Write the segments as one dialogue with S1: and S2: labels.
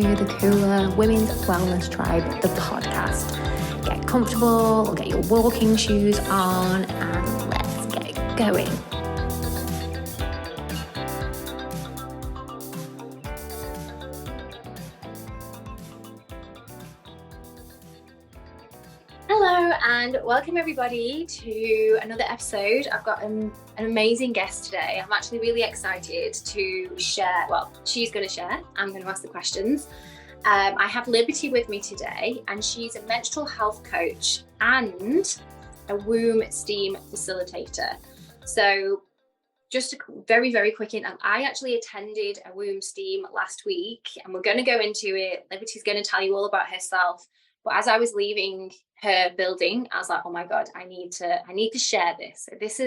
S1: to the Cooler Women's Wellness Tribe, the podcast. Get comfortable, get your walking shoes on, and let's get going. Hello and welcome everybody to another episode. I've got an amazing guest today. I'm actually really excited to share, well, she's going to share, I'm going to ask the questions. I have Liberty with me today, and she's a menstrual health coach and a womb steam facilitator. So just a very, very quick in, I actually attended a womb steam last week, and we're going to go into it. Liberty's going to tell you all about herself. But as I was leaving her building, I was like, oh my God, I need to share this. So this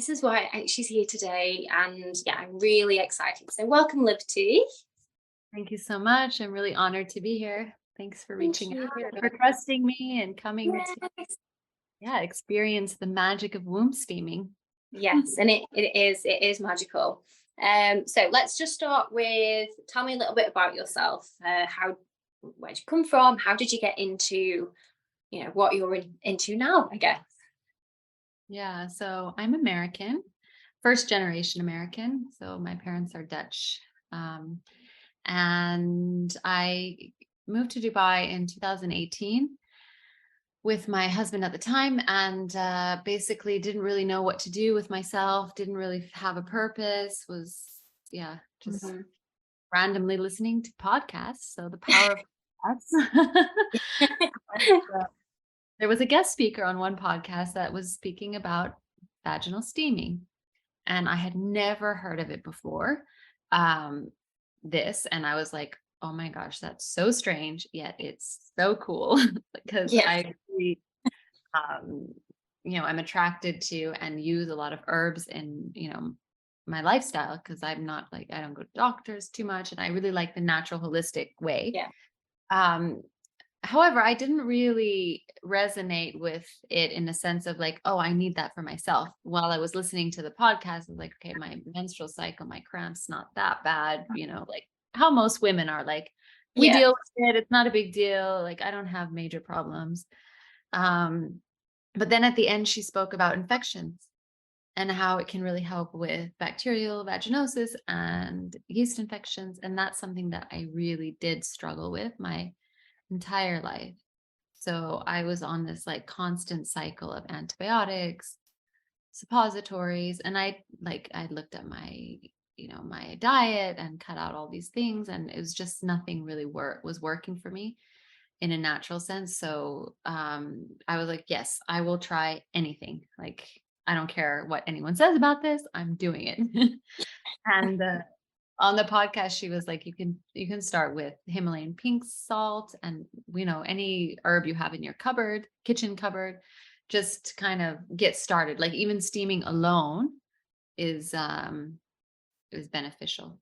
S1: is why she's here today. And yeah, I'm really excited. So welcome, Liberty.
S2: Thank you so much. I'm really honored to be here. Thanks for reaching out, for trusting me and coming to experience the magic of womb steaming.
S1: Yes, and it is magical. So let's just start with, tell me a little bit about yourself. Where'd you come from? How did you get into, what you're into now, I guess?
S2: Yeah, so I'm American, first generation American. So my parents are Dutch. And I moved to Dubai in 2018 with my husband at the time, and basically didn't really know what to do with myself, didn't really have a purpose, was just randomly listening to podcasts. So the power of podcasts. There was a guest speaker on one podcast that was speaking about vaginal steaming, and I had never heard of it before. And I was like, oh my gosh, that's so strange, yet it's so cool. Because I really, I'm attracted to and use a lot of herbs in, my lifestyle, because I don't go to doctors too much, and I really like the natural holistic way. However, I didn't really resonate with it in the sense of like, oh, I need that for myself. While I was listening to the podcast, I was like, okay, my menstrual cycle, my cramps, not that bad, like how most women are, like, we deal with it. It's not a big deal. Like, I don't have major problems. But then at the end, she spoke about infections and how it can really help with bacterial vaginosis and yeast infections. And that's something that I really did struggle with my entire life. So I was on this like constant cycle of antibiotics, suppositories, and I looked at my my diet and cut out all these things, and it was just nothing really was working for me in a natural sense. So I was like, yes, I will try anything. Like, I don't care what anyone says about this, I'm doing it. And on the podcast, she was like, you can start with Himalayan pink salt and, any herb you have in your kitchen cupboard, just kind of get started. Like, even steaming alone is beneficial.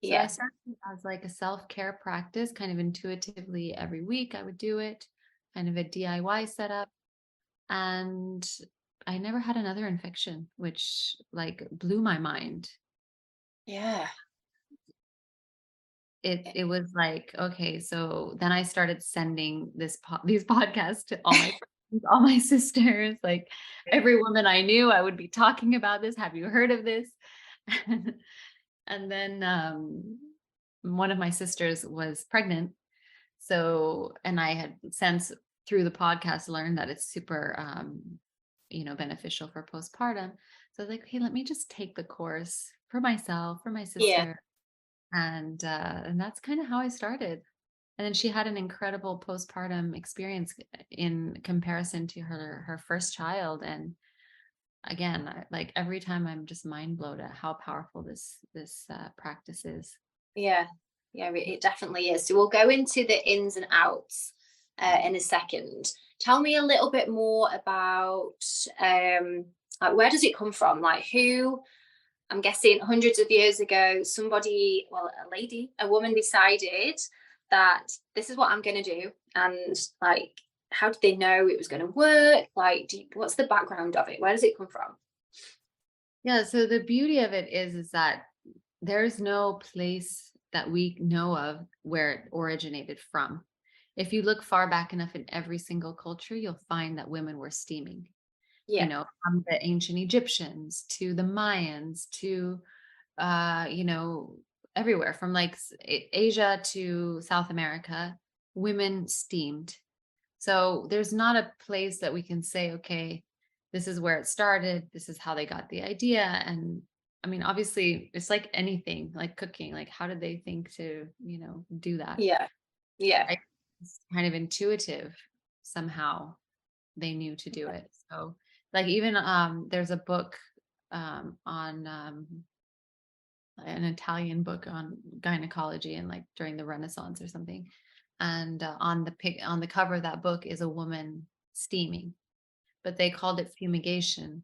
S2: So I started as like a self-care practice, kind of intuitively every week I would do it, kind of a DIY setup. And I never had another infection, which like blew my mind.
S1: Yeah.
S2: It was like, okay, so then I started sending these podcasts to all my friends, all my sisters, like every woman I knew, I would be talking about this. Have you heard of this? And then one of my sisters was pregnant. So, and I had since through the podcast learned that it's super, beneficial for postpartum. So I was like, okay, let me just take the course for myself, for my sister. And that's kind of how I started. And then she had an incredible postpartum experience in comparison to her first child. And again, like every time I'm just mind blown at how powerful this practice is.
S1: Yeah, it definitely is. So we'll go into the ins and outs in a second. Tell me a little bit more about like, where does it come from? Like, who? I'm guessing hundreds of years ago, a woman decided that this is what I'm going to do. And like, how did they know it was going to work? Like, what's the background of it? Where does it come from?
S2: Yeah, so the beauty of it is that there's no place that we know of where it originated from. If you look far back enough in every single culture, you'll find that women were steaming,
S1: Yeah.
S2: from the ancient Egyptians to the Mayans to, you know, everywhere from like Asia to South America, women steamed. So there's not a place that we can say, okay, this is where it started. This is how they got the idea. And I mean, obviously, it's like anything, like cooking. Like, how did they think to, do that?
S1: Yeah. Yeah.
S2: It's kind of intuitive somehow they knew to do it. So, like, even there's a book on an Italian book on gynecology and like during the Renaissance or something. And on the cover of that book is a woman steaming, but they called it fumigation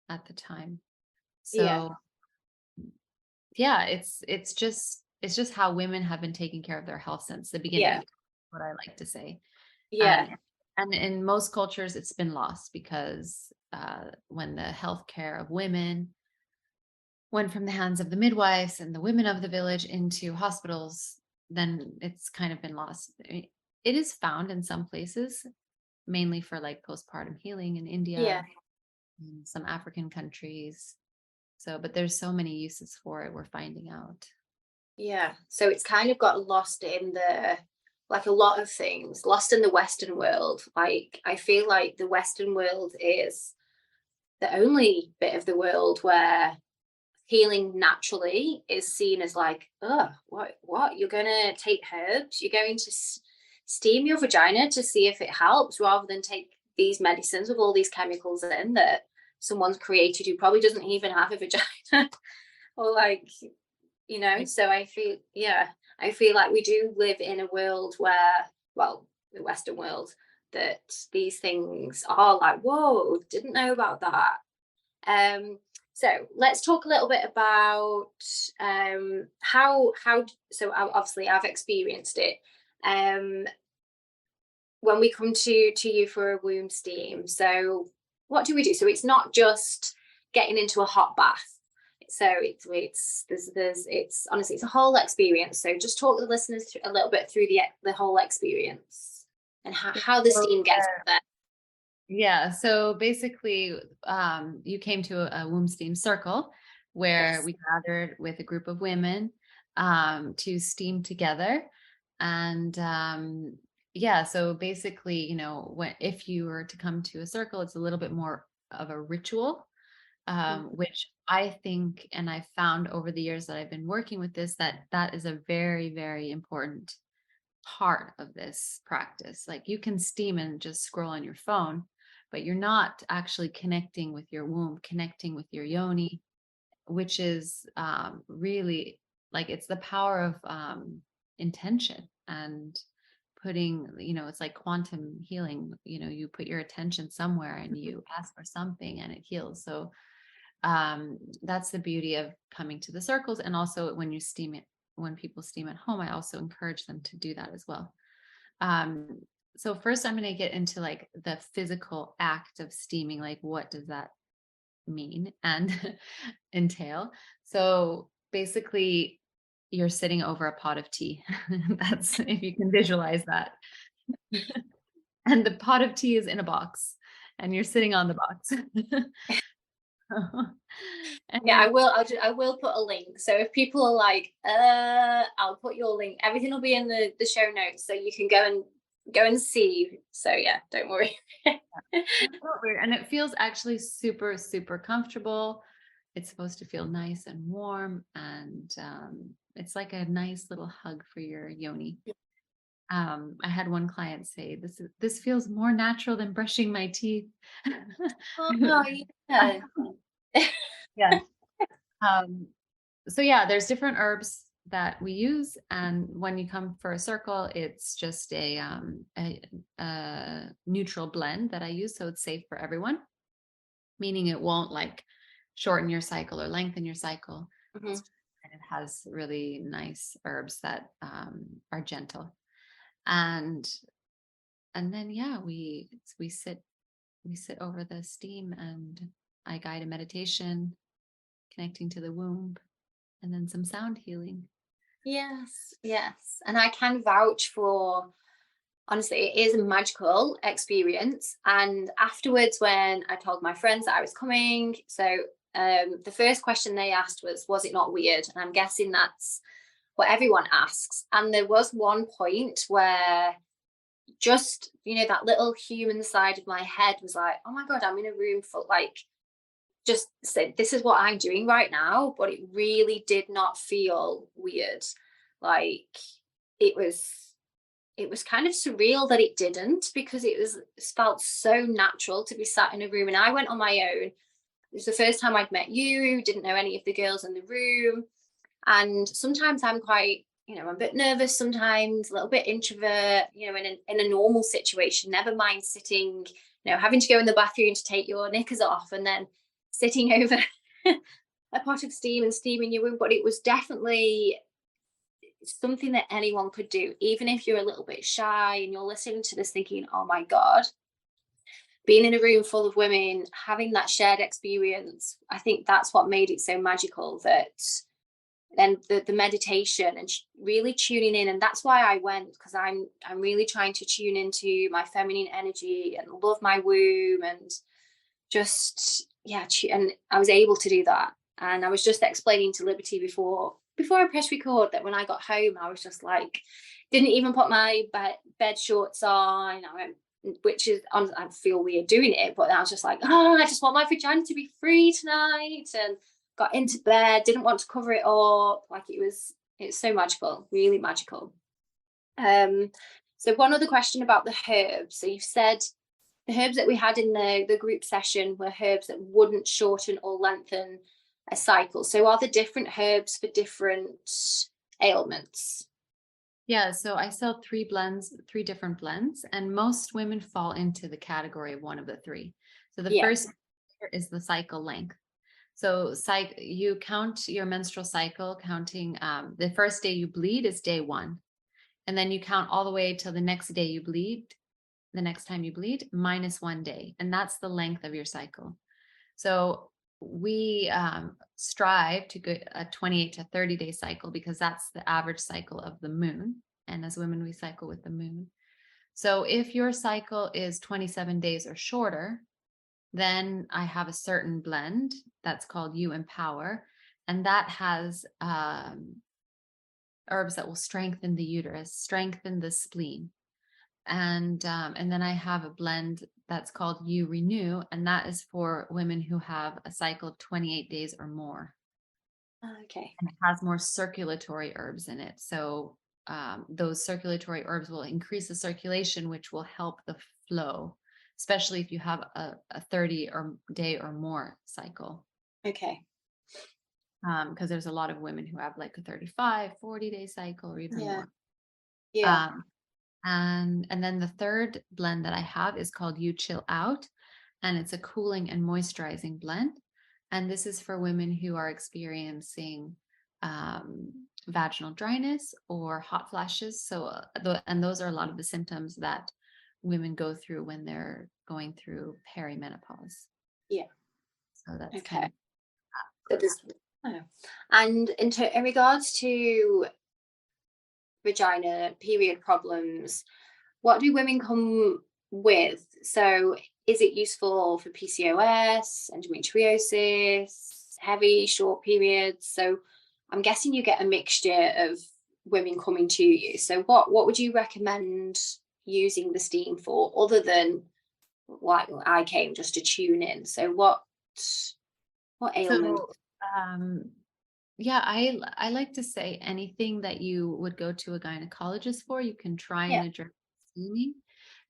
S2: at the time.
S1: Yeah.
S2: So yeah, it's just how women have been taking care of their health since the
S1: Yeah.
S2: beginning, what I like to say.
S1: Yeah.
S2: And in most cultures it's been lost because when the healthcare of women went from the hands of the midwives and the women of the village into hospitals, then it's kind of been lost. I mean, it is found in some places, mainly for like postpartum healing in
S1: Yeah.
S2: India, and some African countries. So, but there's so many uses for it, we're finding out.
S1: Yeah. So it's kind of got lost in the, like a lot of things, lost in the Western world. Like I feel like the Western world is the only bit of the world where healing naturally is seen as like, oh, what? You're gonna take herbs, you're going to steam your vagina to see if it helps, rather than take these medicines with all these chemicals in that someone's created who probably doesn't even have a vagina. Or like, so I feel, yeah, I feel like we do live in a world where, well, the Western world, that these things are like, whoa, didn't know about that. So let's talk a little bit about how. So obviously, I've experienced it. Um, when we come to you for a womb steam, so what do we do? So it's not just getting into a hot bath. So it's honestly, it's a whole experience. So just talk the listeners a little bit through the whole experience and how the
S2: So,
S1: steam gets there.
S2: yeah. So basically, you came to a womb steam circle where
S1: Yes.
S2: we gathered with a group of women to steam together. And yeah, so basically, if you were to come to a circle, it's a little bit more of a ritual, which I think, and I found over the years that I've been working with this, that is a very, very important part of this practice. Like you can steam and just scroll on your phone, but you're not actually connecting with your womb, connecting with your yoni, which is really like it's the power of intention and putting, it's like quantum healing. You put your attention somewhere and you ask for something and it heals. So that's the beauty of coming to the circles. And also when people steam at home, I also encourage them to do that as well. um, so first I'm going to get into like the physical act of steaming, like what does that mean and entail. So basically you're sitting over a pot of tea. That's if you can visualize that. And the pot of tea is in a box and you're sitting on the box. And
S1: Yeah, I
S2: then
S1: will. I will put a link. So if people are like, I'll put your link. Everything will be in the show notes, so you can go and see. So yeah, don't worry.
S2: it's not weird. And it feels actually super, super comfortable. It's supposed to feel nice and warm. And it's like a nice little hug for your yoni. I had one client say, this feels more natural than brushing my teeth.
S1: Oh yeah.
S2: Yeah. Um, so yeah, there's different herbs that we use, and when you come for a circle, it's just a neutral blend that I use, so it's safe for everyone. Meaning it won't like shorten your cycle or lengthen your cycle.
S1: Mhm.
S2: And it has really nice herbs that are gentle, and then yeah, we sit over the steam, and I guide a meditation connecting to the womb, and then some sound healing.
S1: Yes, yes. And I can vouch for, honestly, it is a magical experience. And afterwards, when I told my friends that I was coming, so the first question they asked was it not weird? And I'm guessing that's what everyone asks. And there was one point where just, that little human side of my head was like, oh my God, I'm in a room full, like, just said, this is what I'm doing right now. But it really did not feel weird. Like, it was it was kind of surreal that it didn't, because it felt so natural to be sat in a room. And I went on my own. It was the first time I'd met you, didn't know any of the girls in the room. And sometimes I'm quite, I'm a bit nervous sometimes, a little bit introvert, in a normal situation, never mind sitting, having to go in the bathroom to take your knickers off and then sitting over a pot of steam and steaming your room. But it was definitely something that anyone could do, even if you're a little bit shy and you're listening to this thinking, oh my God, being in a room full of women, having that shared experience, I think that's what made it so magical. That then the meditation and really tuning in, and that's why I went, because I'm really trying to tune into my feminine energy and love my womb, and just, yeah, and I was able to do that. And I was just explaining to Liberty before I pressed record that when I got home, I was just like, didn't even put my bed shorts on. Which is, I feel weird doing it, but I was just like, I just want my vagina to be free tonight, and got into bed, didn't want to cover it up. Like, it's so magical, really magical. So one other question about the herbs. So you've said the herbs that we had in the group session were herbs that wouldn't shorten or lengthen a cycle. So are there different herbs for different ailments?
S2: Yeah, so I sell three different blends, and most women fall into the category of one of the three. So the
S1: Yeah.
S2: first is the cycle length. So you count your menstrual cycle, counting the first day you bleed is day one. And then you count all the way till the next day you bleed, the next time you bleed, minus 1 day. And that's the length of your cycle. So we strive to get a 28 to 30-day cycle, because that's the average cycle of the moon. And as women, we cycle with the moon. So if your cycle is 27 days or shorter, then I have a certain blend that's called You Empower. And that has herbs that will strengthen the uterus, strengthen the spleen. And then I have a blend that's called You Renew, and that is for women who have a cycle of 28 days or more.
S1: Okay.
S2: And it has more circulatory herbs in it. So those circulatory herbs will increase the circulation, which will help the flow, especially if you have a 30 or day or more cycle.
S1: Okay.
S2: Because there's a lot of women who have like a 35, 40-day cycle or even
S1: Yeah.
S2: more.
S1: Yeah.
S2: And then the third blend that I have is called You Chill Out, and it's a cooling and moisturizing blend. And this is for women who are experiencing vaginal dryness or hot flashes. So, and those are a lot of the symptoms that women go through when they're going through perimenopause.
S1: Yeah.
S2: So that's kind
S1: Okay.
S2: of.
S1: So there's, oh. And in regards to vagina period problems, what do women come with? So is it useful for PCOS, endometriosis, heavy, short periods? So I'm guessing you get a mixture of women coming to you. So what would you recommend using the steam for, other than like I came just to tune in? So what ailment?
S2: So, um, yeah, I like to say anything that you would go to a gynecologist for, you can try
S1: Yeah.
S2: and address steaming.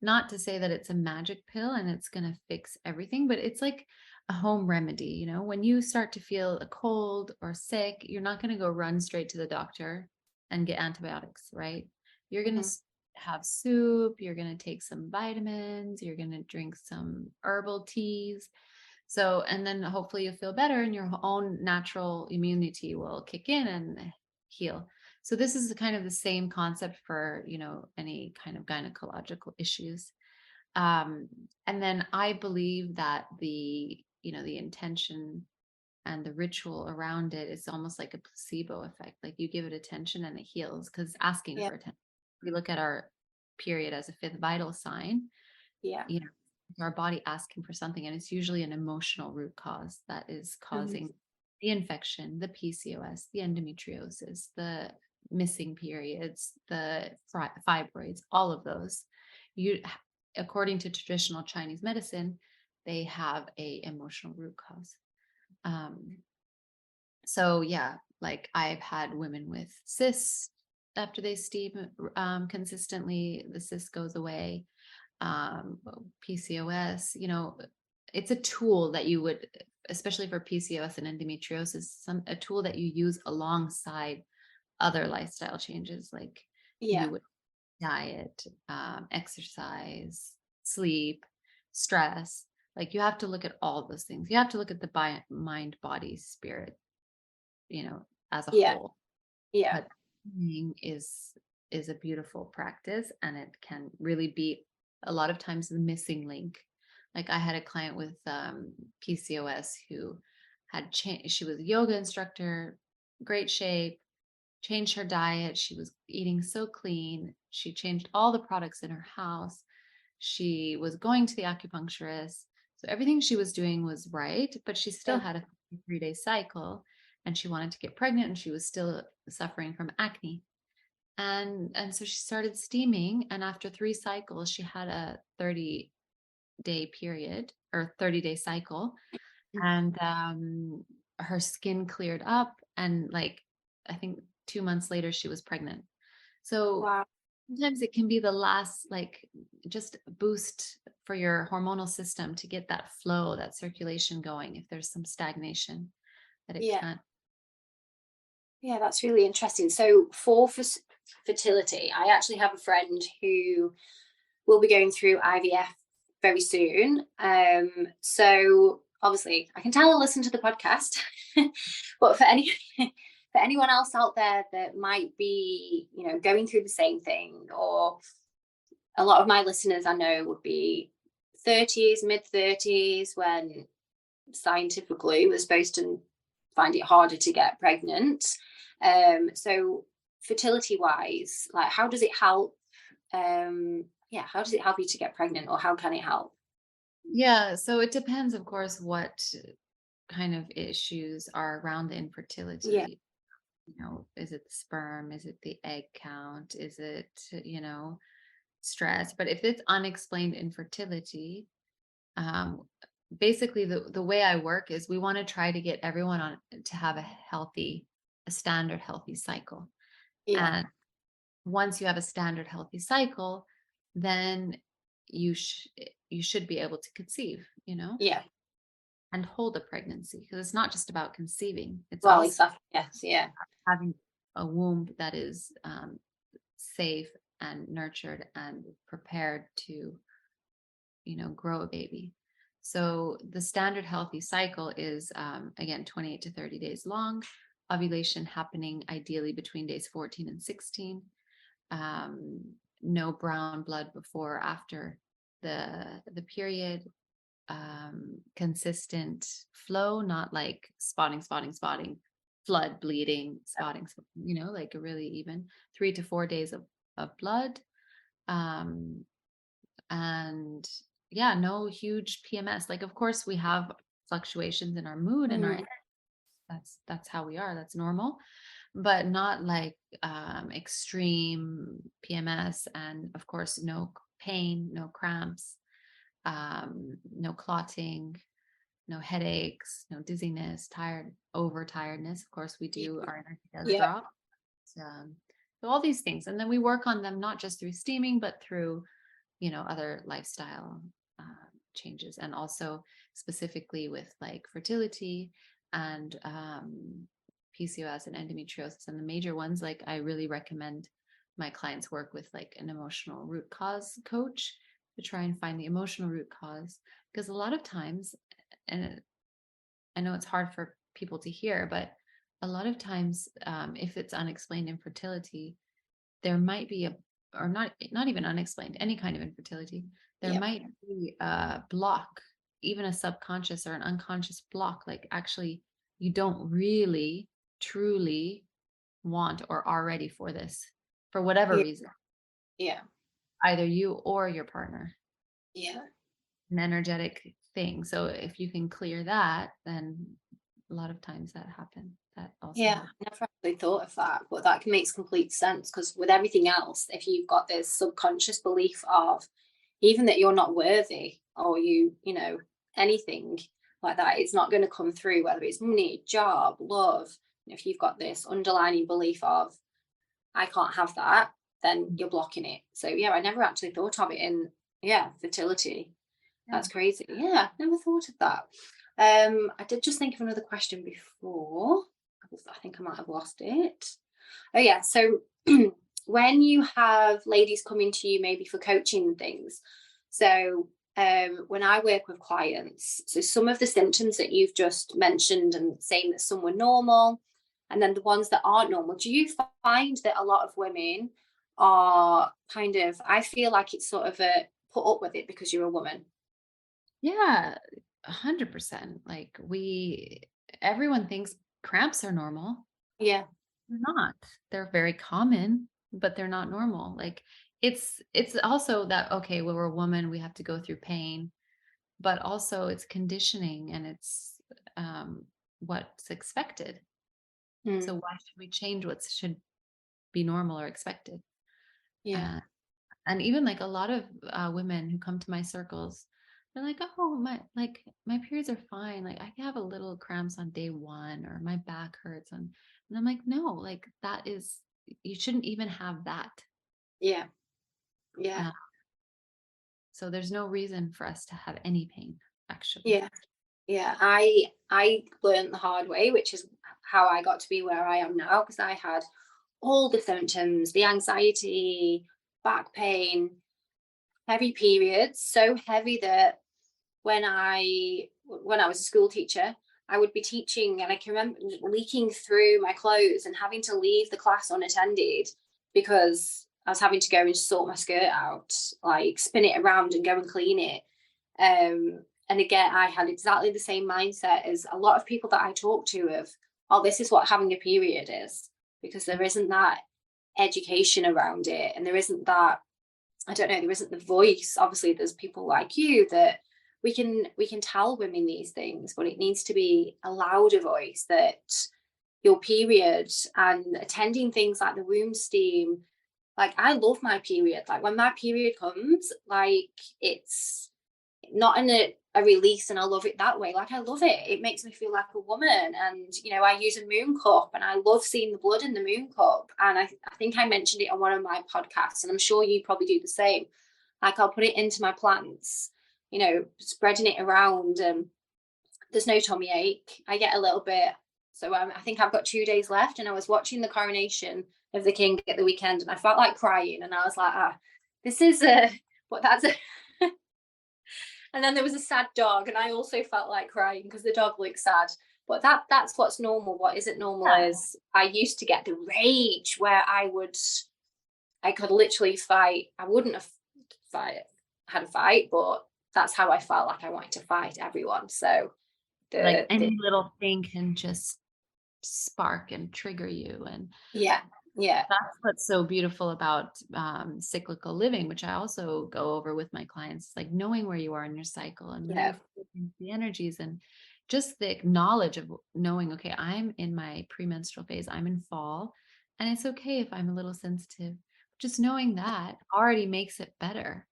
S2: Not to say that it's a magic pill and it's going to fix everything, but it's like a home remedy. When you start to feel a cold or sick, you're not going to go run straight to the doctor and get antibiotics, right? You're going to
S1: Mhm.
S2: have soup, you're going to take some vitamins, you're going to drink some herbal teas. So, and then hopefully you'll feel better and your own natural immunity will kick in and heal. So this is kind of the same concept for, any kind of gynecological issues. And then I believe that the intention and the ritual around it is almost like a placebo effect. Like you give it attention and it heals because asking
S1: Yeah.
S2: for attention. We look at our period as a fifth vital sign,
S1: Yeah.
S2: you know, our body asking for something, and it's usually an emotional root cause that is
S1: Mhm.
S2: causing the infection, the PCOS, the endometriosis, the missing periods, the fibroids, all of those. You, according to traditional Chinese medicine, they have a emotional root cause. Um, so yeah, like I've had women with cysts after they steam consistently, the cyst goes away. um, PCOS, it's a tool that you would, especially for PCOS and endometriosis, a tool that you use alongside other lifestyle changes, like
S1: Yeah.
S2: you would diet, exercise, sleep, stress. Like you have to look at all those things. You have to look at the mind, body, spirit, as a
S1: Yeah.
S2: whole.
S1: Yeah.
S2: But singing is a beautiful practice, and it can really be a lot of times the missing link. Like I had a client with PCOS who had changed. She was a yoga instructor, great shape, changed her diet. She was eating so clean. She changed all the products in her house. She was going to the acupuncturist. So everything she was doing was right, but she still
S1: Yeah.
S2: had a 3-day cycle, and she wanted to get pregnant, and she was still suffering from acne. And so she started steaming, and after 3 cycles she had a 30-day period or 30-day cycle, and her skin cleared up, and like I think 2 months later she was pregnant. So
S1: Wow.
S2: sometimes it can be the last, like, just boost for your hormonal system to get that flow, that circulation going if there's some stagnation that it
S1: Yeah.
S2: can't.
S1: Yeah, that's really interesting. So for fertility, I actually have a friend who will be going through IVF very soon. So obviously I can tell her listen to the podcast, but for any for anyone else out there that might be, going through the same thing, or a lot of my listeners I know would be 30s, mid 30s, when scientifically we're supposed to find it harder to get pregnant. So fertility wise, like how does it help? Yeah, how does it help you to get pregnant, or how can it help?
S2: Yeah, so it depends, of course, what kind of issues are around the
S1: Yeah.
S2: infertility. Is it the sperm? Is it the egg count? Is it, stress? But if it's unexplained infertility, um, basically the way I work is we want to try to get everyone on to have a standard healthy cycle.
S1: Yeah.
S2: And once you have a standard healthy cycle, then you you should be able to conceive,
S1: Yeah.
S2: and hold a pregnancy, because it's not just about conceiving. It's
S1: Well,
S2: also
S1: exactly. Yes. Yeah.
S2: having a womb that is safe and nurtured and prepared to, grow a baby. So the standard healthy cycle is, again, 28 to 30 days long. Ovulation happening ideally between days 14 and 16. Um, no brown blood before or after the period. Consistent flow, not like spotting, flood, bleeding, spotting, like a really even 3 to 4 days of blood. Um, and yeah, no huge PMS. Like, of course, we have fluctuations in our mood and our,
S1: Mm.
S2: that's how we are. That's normal, but not like extreme PMS. And of course, no pain, no cramps, no clotting, no headaches, no dizziness, overtiredness. Of course, we
S1: Yeah.
S2: do, our energy does
S1: Yeah.
S2: drop. Um, so all these things, and then we work on them not just through steaming, but through, other lifestyle changes, and also specifically with like fertility and PCOS and endometriosis, and the major ones. Like I really recommend my clients work with like an emotional root cause coach to try and find the emotional root cause, because a lot of times, and I know it's hard for people to hear, but a lot of times, if it's unexplained infertility, there might be or not even unexplained, any kind of infertility, there
S1: Yeah.
S2: might be a block, even a subconscious or an unconscious block, like actually you don't really truly want or are ready for this for whatever
S1: Yeah.
S2: reason,
S1: Yeah.
S2: either you or your partner,
S1: Yeah.
S2: an energetic thing. So if you can clear that, then a lot of times that happens. That also
S1: Yeah,
S2: happens.
S1: never actually thought of that, but that makes complete sense because with everything else, if you've got this subconscious belief of even that you're not worthy or you know, anything like that, it's not going to come through, whether it's money, job, love. If you've got this underlining belief of, I can't have that, then you're blocking it. So, yeah, I never actually thought of it in, yeah, fertility.
S2: Yeah.
S1: That's crazy. Yeah, never thought of that. I did just think of another question before. I think I might have lost it. Oh yeah. So when you have ladies coming to you maybe for coaching and things, so when I work with clients, so some of the symptoms that you've just mentioned and saying that some were normal, and then the ones that aren't normal, do you find that a lot of women are kind of, I feel like it's sort of a put up with it because you're a woman?
S2: Yeah, 100%. Like everyone thinks cramps are normal.
S1: Yeah.
S2: They're not. They're very common, but they're not normal. Like it's also that okay, well, we're a woman, we have to go through pain, but also it's conditioning and it's what's expected. So
S1: Mm.
S2: why should we change what should be normal or expected?
S1: Yeah.
S2: Uh, and even like a lot of women who come to my circles, they're like, oh, my periods are fine, like I have a little cramps on day one or my back hurts and I'm like, no, like that is, you shouldn't even have that.
S1: Yeah. Yeah.
S2: uh, so there's no reason for us to have any pain, actually.
S1: Yeah. Yeah. I learned the hard way, which is how I got to be where I am now, because I had all the symptoms, the anxiety, back pain, heavy periods, so heavy that when I was a school teacher, I would be teaching and I can remember leaking through my clothes and having to leave the class unattended because I was having to go and sort my skirt out, like spin it around and go and clean it. And again, I had exactly the same mindset as a lot of people that I talk to of, oh, this is what having a period is, because there isn't that education around it and there isn't that, I don't know, there isn't the voice. Obviously, there's people like you that we can tell women these things, but it needs to be a louder voice that your period and attending things like the womb steam. Like I love my period. Like when my period comes, like it's not in a release and I love it that way. Like I love it. It makes me feel like a woman. And you know, I use a moon cup and I love seeing the blood in the moon cup. And I think I mentioned it on one of my podcasts, and I'm sure you probably do the same. Like I'll put it into my plants, you know, spreading it around. There's no tummy ache. I get a little bit. So I think I've got 2 days left, and I was watching the coronation of the king at the weekend, and I felt like crying, and I was like, this is a, but that's a, and then there was a sad dog, and I also felt like crying because the dog looked sad. But that's what's normal. What isn't normal
S2: Yeah.
S1: is I used to get the rage where I could literally fight. I wouldn't have had a fight, but that's how I felt like I wanted to fight everyone. So
S2: Like
S1: the
S2: any little thing can just spark and trigger you. And
S1: yeah, yeah,
S2: that's what's so beautiful about cyclical living, which I also go over with my clients, like knowing where you are in your cycle and where
S1: yeah,
S2: you're feeling the energies and just the knowledge of knowing, okay, I'm in my premenstrual phase, I'm in fall, and it's okay if I'm a little sensitive. Just knowing that already makes it better.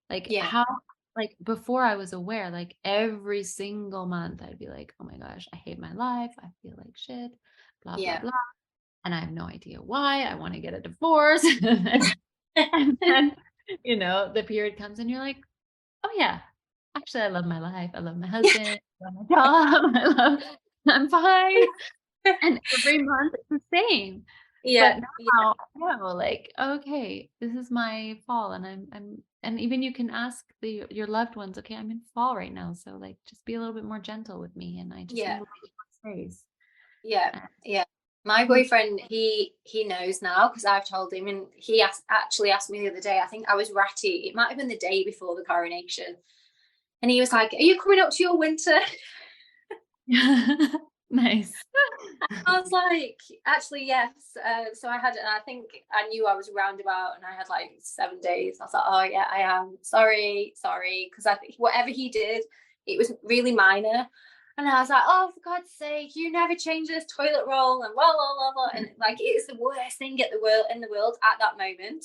S2: Like
S1: yeah,
S2: how, like before I was aware, like every single month I'd be like, oh my gosh, I hate my life. I feel like shit, blah, blah,
S1: yeah.
S2: blah, and I have no idea why. I want to get a divorce. And then, the period comes and you're like, oh yeah, actually I love my life. I love my husband. I love my job. I'm fine. And every month it's the same.
S1: Yeah,
S2: But
S1: yeah,
S2: now I know, like, okay, this is my fall and and even you can ask your loved ones, okay, I'm in fall right now. So like just be a little bit more gentle with me and I just need
S1: yeah,
S2: a little bit more space.
S1: yeah,
S2: And
S1: yeah. My boyfriend, he knows now because I've told him, and he actually asked me the other day. I think I was ratty. It might have been the day before the coronation, and he was like, "Are you coming up to your winter?"
S2: Nice.
S1: I was like, actually, yes. So I think I knew I was roundabout and I had like 7 days. I was like, oh, yeah, I am. Sorry. Because I think whatever he did, it was really minor. And I was like, oh, for God's sake, you never change this toilet roll and blah, blah, blah, blah. And like, it's the worst thing in the world at that moment.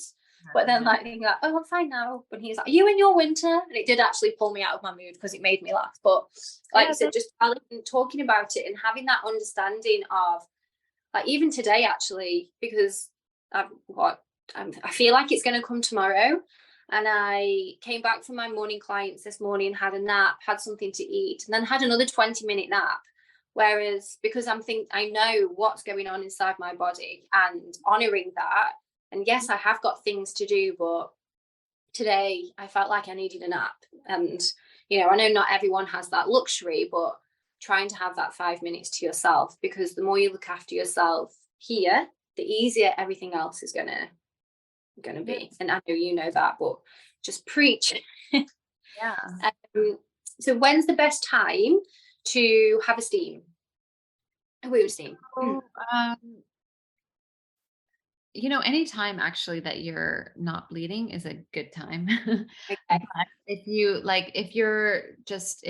S1: But then, like, thinking like, oh, I'm fine now. But he's like, are you in your winter? And it did actually pull me out of my mood because it made me laugh. But like you said, just talking about it and having that understanding of, like, even today, actually, because I feel like it's going to come tomorrow. And I came back from my morning clients this morning, had a nap, had something to eat, and then had another 20-minute nap. Whereas because I know what's going on inside my body and honoring that. And yes, I have got things to do, but today I felt like I needed a nap. And, I know not everyone has that luxury, but trying to have that 5 minutes to yourself, because the more you look after yourself here, the easier everything else is gonna be. And I know you know that, but just preach.
S2: Yeah.
S1: So when's the best time to have a womb steam?
S2: So, anytime actually that you're not bleeding is a good time.
S1: Okay.
S2: But if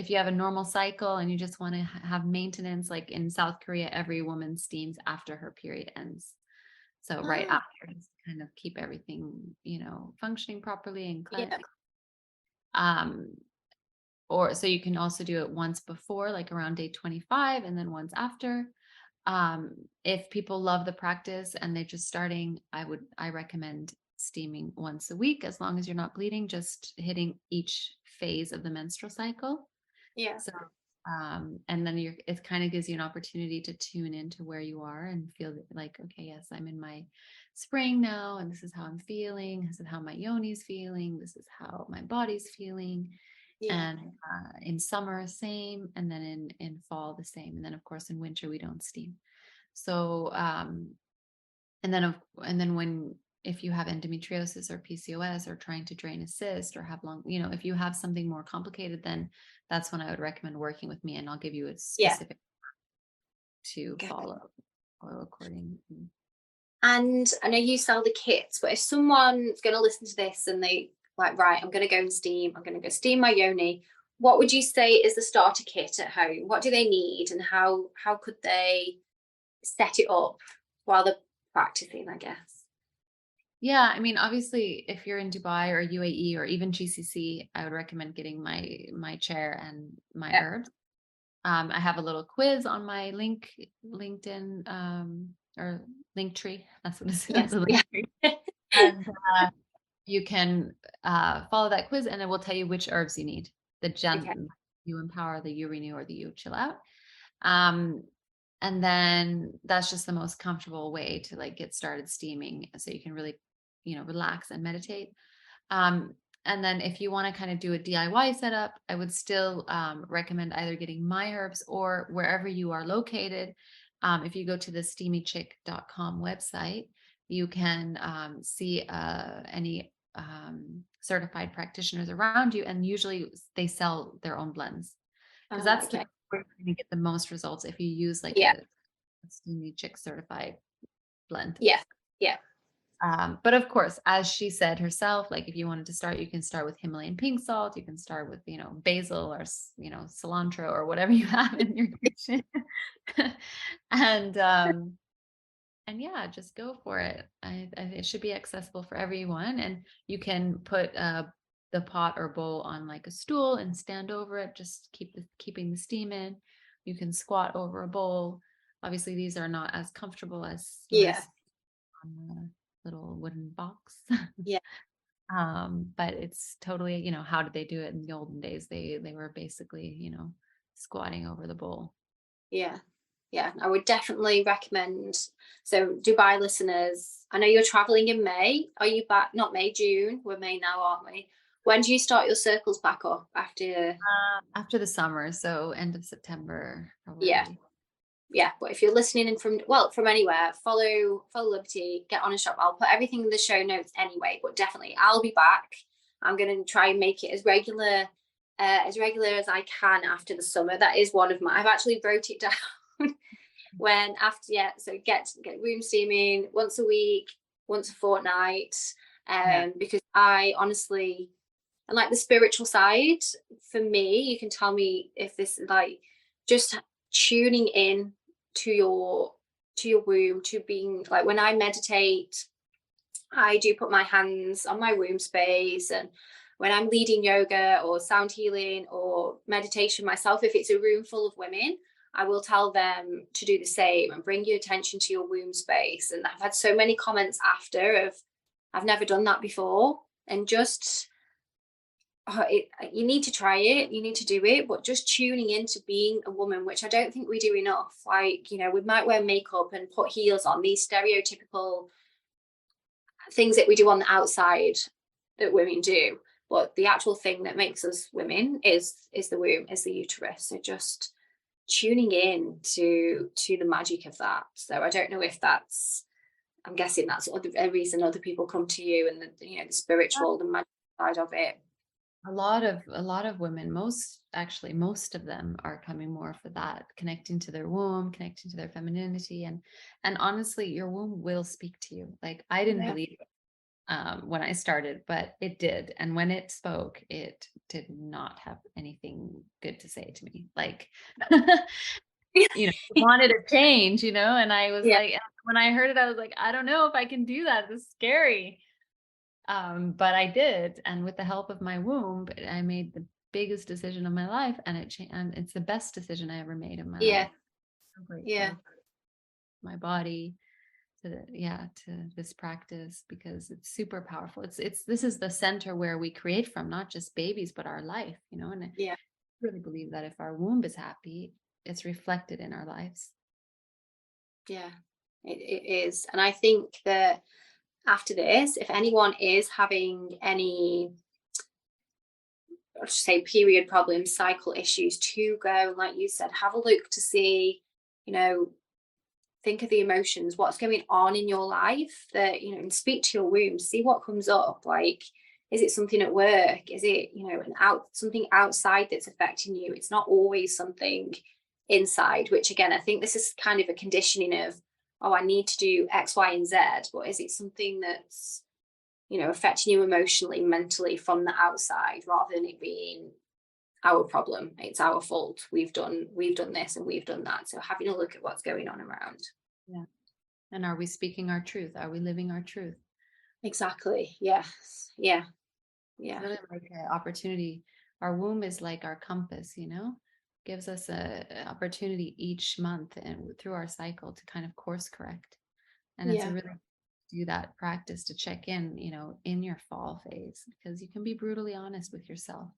S2: you have a normal cycle and you just want to have maintenance, like in South Korea, every woman steams after her period ends. So right
S1: Ah,
S2: after, just to kind of keep everything, functioning properly and
S1: yeah.
S2: cleansing. Um, or so you can also do it once before, like around day 25, and then once after. If people love the practice and they're just starting, I recommend steaming once a week, as long as you're not bleeding, just hitting each phase of the menstrual cycle.
S1: Yeah.
S2: So and then it kind of gives you an opportunity to tune into where you are and feel like, okay, yes, I'm in my spring now, and this is how I'm feeling, this is how my yoni's feeling, this is how my body's feeling.
S1: Yeah.
S2: And in summer, same, and then in fall, the same, and then of course in winter we don't steam. So and then when if you have endometriosis or PCOS or trying to drain a cyst or have if you have something more complicated, then that's when I would recommend working with me, and I'll give you a
S1: Yeah.
S2: specific to
S1: Okay.
S2: follow according.
S1: And I know you sell the kits, but if someone's going to listen to this and they like, right, I'm going to go and steam, I'm going to go steam my yoni, what would you say is the starter kit at home? What do they need, and how could they set it up while they're practicing, I guess?
S2: Yeah, I mean, obviously, if you're in Dubai or UAE or even GCC, I would recommend getting my chair and my
S1: Yeah.
S2: herbs. I have a little quiz on my LinkedIn or Linktree. That's what it is.
S1: Yes.
S2: The
S1: Yeah.
S2: Linktree. And you can follow that quiz, and it will tell you which herbs you need.
S1: Okay.
S2: You empower, the you renew, or the you chill out. And then that's just the most comfortable way to like get started steaming, so you can really, relax and meditate. And then if you want to kind of do a DIY setup, I would still recommend either getting My Herbs or wherever you are located. If you go to the steamychick.com website, you can see any certified practitioners around you, and usually they sell their own blends, because that's the
S1: Okay.
S2: where you're going to get the most results if you use like
S1: Yeah.
S2: a Steamy Chick certified blend.
S1: Yeah. Yeah.
S2: But of course, as she said herself, like if you wanted to start, you can start with Himalayan pink salt. You can start with, basil or, cilantro or whatever you have in your kitchen. and, and yeah, just go for it. It should be accessible for everyone. And you can put the pot or bowl on like a stool and stand over it. Just keeping the steam in. You can squat over a bowl. Obviously, these are not as comfortable as
S1: Yeah.
S2: on the little wooden box.
S1: Yeah.
S2: But it's totally, how did they do it in the olden days? They were basically, squatting over the bowl.
S1: Yeah. Yeah. I would definitely recommend. So, Dubai listeners, I know you're traveling in May. Are you back? Not May, June. We're May now, aren't we? When do you start your circles back up after?
S2: After the summer, so end of September,
S1: Yeah.
S2: probably.
S1: Yeah, but if you're listening in from anywhere, follow Liberty, get on a shop. I'll put everything in the show notes anyway, but definitely I'll be back. I'm gonna try and make it as regular as I can after the summer. That is one of my. I've actually wrote it down. when after, so get womb steaming once a week, once a fortnight, because I honestly, and like the spiritual side for me, you can tell me if this is like just tuning in to your womb, to being like, when I meditate, I do put my hands on my womb space, and when I'm leading yoga or sound healing or meditation myself, if it's a room full of women, I will tell them to do the same and bring your attention to your womb space. And I've had so many comments after of, I've never done that before. And just, you need to try it, you need to do it, but just tuning into being a woman, which I don't think we do enough. Like, you know, we might wear makeup and put heels on, these stereotypical things that we do on the outside that women do. But the actual thing that makes us women is the womb, is the uterus. So just tuning in to the magic of that. So I don't know if that's, I'm guessing that's a reason other people come to you, and the spiritual, the magic side of it.
S2: A lot of women, most of them are coming more for that, connecting to their womb, connecting to their femininity, and honestly, your womb will speak to you. Like, I didn't believe it when I started, but it did. And when it spoke, it did not have anything good to say to me. Like, wanted to change, and I was like, when I heard it, I was like, I don't know if I can do that. This is scary. But I did. And with the help of my womb, I made the biggest decision of my life, and it changed. And it's the best decision I ever made in my life. So my body, to this practice, because it's super powerful. This is the center where we create from, not just babies, but our life, and I really believe that if our womb is happy, it's reflected in our lives.
S1: Yeah, it is. And I think that after this, if anyone is having any, let's say, period problems, cycle issues, to go, like you said, have a look to see, think of the emotions, what's going on in your life, that, and speak to your womb, see what comes up. Like, is it something at work? Is it, something outside that's affecting you? It's not always something inside, which again, I think this is kind of a conditioning of, oh, I need to do X, Y, and Z. But is it something that's, affecting you emotionally, mentally from the outside, rather than it being our problem? It's our fault. We've done this and we've done that. So having a look at what's going on around.
S2: Yeah. And are we speaking our truth? Are we living our truth?
S1: Exactly. Yes. Yeah.
S2: It's really like an opportunity. Our womb is like our compass, gives us an opportunity each month and through our cycle to kind of course correct. And it's a really do that practice to check in, in your fall phase, because you can be brutally honest with yourself.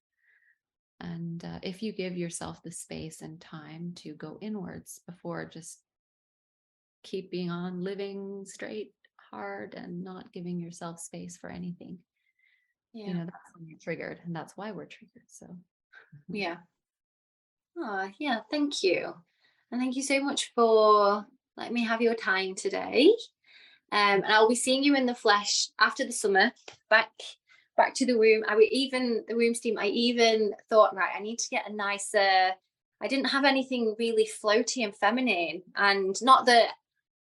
S2: And if you give yourself the space and time to go inwards before just keep being on living straight, hard, and not giving yourself space for anything, that's when you're triggered, and that's why we're triggered. So
S1: thank you. And thank you so much for letting me have your time today. And I'll be seeing you in the flesh after the summer, back to the womb. The womb steam, I even thought, right, I need to get a nicer, I didn't have anything really floaty and feminine. And not that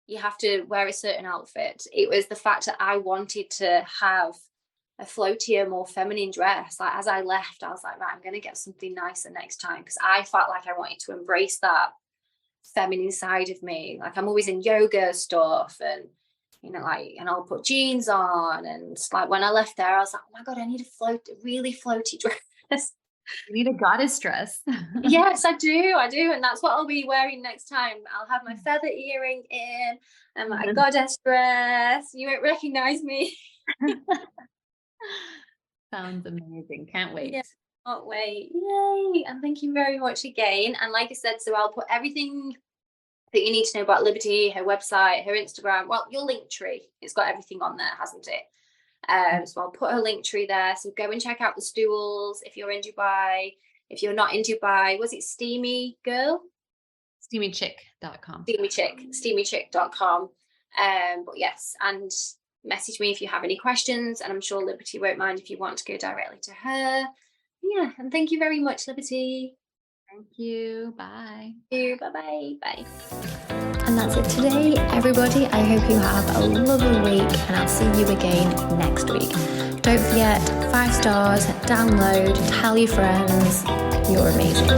S1: you have to wear a certain outfit. It was the fact that I wanted to have a floatier, more feminine dress. Like, as I left, I was like, right, I'm going to get something nicer next time, because I felt like I wanted to embrace that feminine side of me. Like, I'm always in yoga stuff, and and I'll put jeans on, and like when I left there, I was like, oh my God, I need a really floaty dress.
S2: You need a goddess dress.
S1: Yes, I do. And that's what I'll be wearing next time. I'll have my feather earring in and my goddess dress. You won't recognize me.
S2: Sounds amazing. Can't wait.
S1: Yeah, can't wait. Yay. And thank you very much again. And like I said, so I'll put everything that you need to know about Liberty, her website, her Instagram, well, your link tree, it's got everything on there, hasn't it? So I'll put her link tree there. So go and check out the stools if you're in Dubai. If you're not in Dubai, was it Steamy Girl?
S2: SteamyChick.com.
S1: SteamyChick.com. But yes, and message me if you have any questions, and I'm sure Liberty won't mind if you want to go directly to her. Yeah, and thank you very much, Liberty.
S2: Thank you. Bye.
S1: Bye-bye. Bye.
S3: And that's it today, everybody. I hope you have a lovely week, and I'll see you again next week. Don't forget, 5 stars, download, tell your friends. You're amazing.